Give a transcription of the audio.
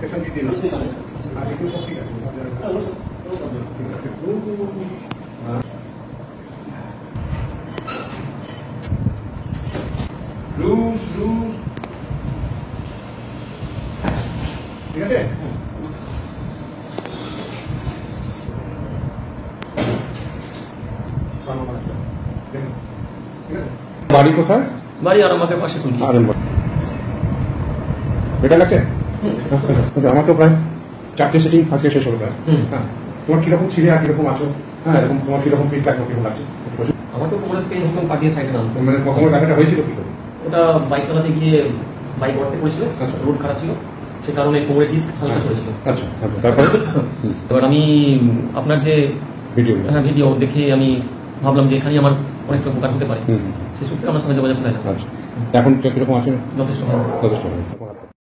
Session কি দিলাম আর একটু সব ঠিক আছে লুজ লুজ ঠিক আছে বাড়ি কোথায়? বাড়ি আরামবাগের পাশে কুলকি। এটা লাগছে আমার তো প্রায় 4টে সেটিং আজকে শেষ হলো প্রায়। হ্যাঁ তোমার কিরকম ছিলে আর কিরকম আছো? হ্যাঁ এরকম তোমার কিরকম ফিডব্যাক কিরকম লাগছে? আমার তো কোমরের পেন হতো, পাটিয়ে সাইডে নাম মানে কোমরের ব্যথাটা হয়েছিল কি করে? ওটা বাইক চালাতে গিয়ে বাইক গর্তে পড়েছিল, রোড খারাপ ছিল, সে কারণে কোমরের ডিস্ক হালকা সরেছিল। আচ্ছা তারপরে এবার আমি আপনার যে ভিডিও দেখে আমি ভাবলাম যে এখানে আমার অনেকটা উপকার হতে পারে, সেই সূত্রে আমার সঙ্গে যোগাযোগ করে। আচ্ছা এখন কিরকম আছে? যথেষ্ট।